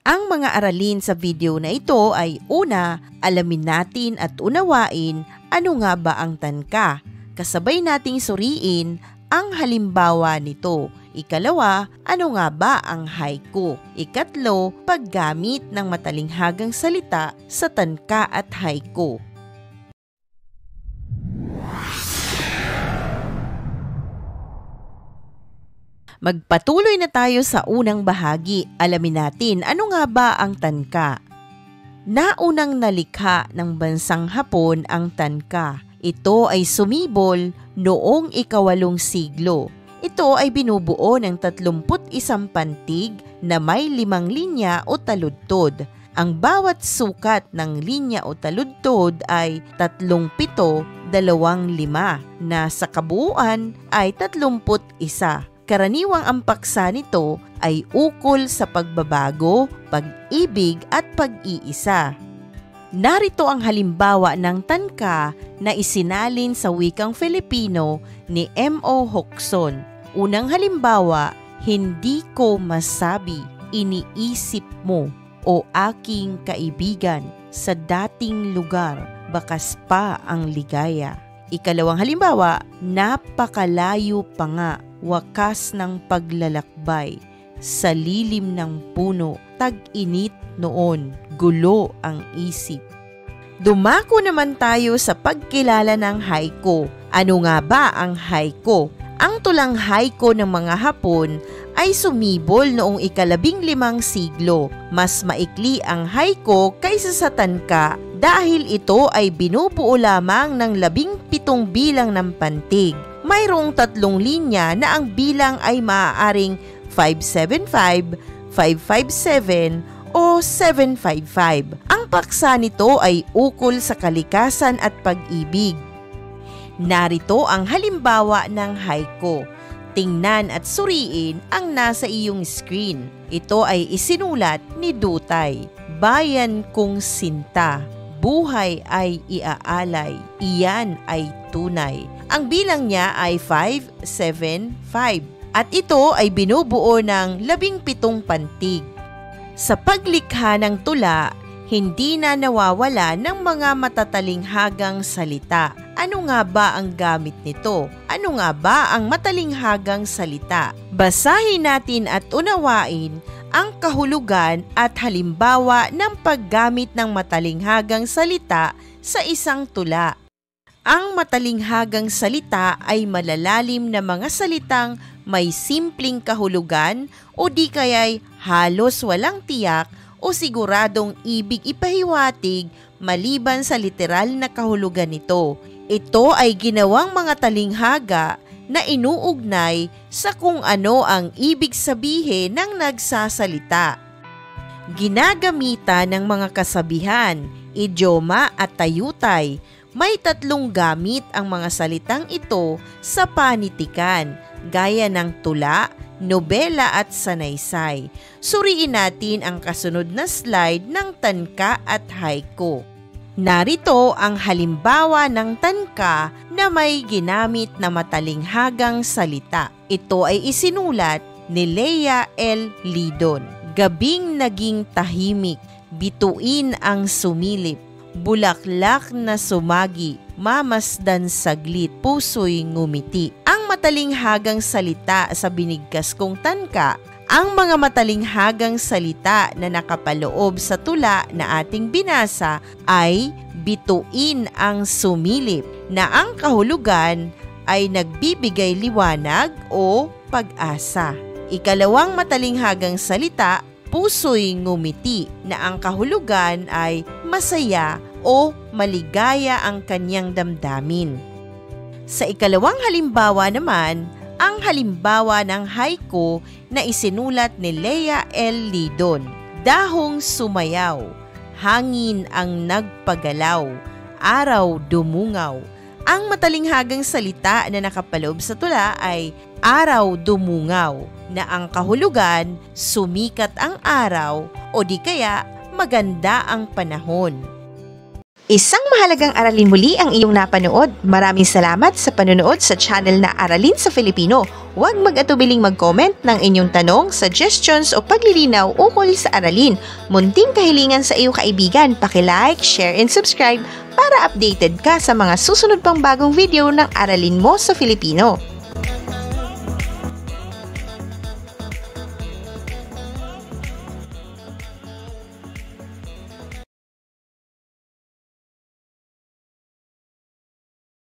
Ang mga aralin sa video na ito ay una, alamin natin at unawain ano nga ba ang tanka. Kasabay nating suriin ang halimbawa nito. Ikalawa, ano nga ba ang haiku? Ikatlo, paggamit ng matalinghagang salita sa tanka at haiku. Magpatuloy na tayo sa unang bahagi. Alamin natin ano nga ba ang tanka. Naunang nalikha ng bansang Hapon ang tanka. Ito ay sumibol noong ika-8 siglo. Ito ay binubuo ng 31 pantig na may 5 linya o taludtod. Ang bawat sukat ng linya o taludtod ay 37, 25 na sa kabuuan ay 31. Karaniwang ang paksa nito ay ukol sa pagbabago, pag-ibig at pag-iisa. Narito ang halimbawa ng tanka na isinalin sa wikang Filipino ni M.O. Hocson. Unang halimbawa, hindi ko masabi, iniisip mo, o aking kaibigan, sa dating lugar, bakas pa ang ligaya. Ikalawang halimbawa, napakalayo pa nga, wakas ng paglalakbay, sa lilim ng puno, tag-init noon, gulo ang isip. Dumako naman tayo sa pagkilala ng haiku. Ano nga ba ang haiku? Ang tulang haiku ng mga Hapon ay sumibol noong ika-15 siglo. Mas maikli ang haiku kaysa sa tanka dahil ito ay binubuo lamang ng 17 bilang ng pantig. Mayroong 3 linya na ang bilang ay maaaring 575, 557 o 755. Ang paksa nito ay ukol sa kalikasan at pag-ibig. Narito ang halimbawa ng haiku. Tingnan at suriin ang nasa iyong screen. Ito ay isinulat ni Dutay. Bayan kong sinta, buhay ay iaalay, iyan ay tunay. Ang bilang niya ay 575 at ito ay binubuo ng 17 pantig. Sa paglikha ng tula, hindi na nawawala ng mga matatalinghagang salita. Ano nga ba ang gamit nito? Ano nga ba ang matalinghagang salita? Basahin natin at unawain ang kahulugan at halimbawa ng paggamit ng matalinghagang salita sa isang tula. Ang matalinghagang salita ay malalalim na mga salitang may simpleng kahulugan o di kaya'y halos walang tiyak o siguradong ibig ipahiwatig maliban sa literal na kahulugan nito. Ito ay ginawang mga talinghaga na inuugnay sa kung ano ang ibig sabihin ng nagsasalita. Ginagamitan ng mga kasabihan, idioma at tayutay. May 3 gamit ang mga salitang ito sa panitikan, gaya ng tula, nobela at sanaysay. Suriin natin ang kasunod na slide ng tanka at haiku. Narito ang halimbawa ng tanka na may ginamit na matalinghagang salita. Ito ay isinulat ni Lea L. Lidon. Gabing naging tahimik, bituin ang sumilip. Bulaklak na sumagi, mamasdan saglit, puso'y ngumiti. Ang matalinghagang salita sa binigkas kong tanka, ang mga matalinghagang salita na nakapaloob sa tula na ating binasa ay bituin ang sumilip, na ang kahulugan ay nagbibigay liwanag o pag-asa. Ikalawang matalinghagang salita, puso'y ngumiti, na ang kahulugan ay masaya o maligaya ang kanyang damdamin. Sa ikalawang halimbawa naman, ang halimbawa ng haiku na isinulat ni Lea L. Lidon. Dahong sumayaw, hangin ang nagpagalaw, araw dumungaw. Ang matalinghagang salita na nakapaloob sa tula ay araw dumungaw, na ang kahulugan sumikat ang araw o di kaya maganda ang panahon. Isang mahalagang aralin muli ang iyong napanood. Maraming salamat sa panonood sa channel na Aralin sa Filipino. Huwag mag-atubiling mag-comment ng inyong tanong, suggestions o paglilinaw ukol sa aralin. Munting kahilingan sa iyong kaibigan, paki-like, share and subscribe para updated ka sa mga susunod pang bagong video ng Aralin mo sa Filipino.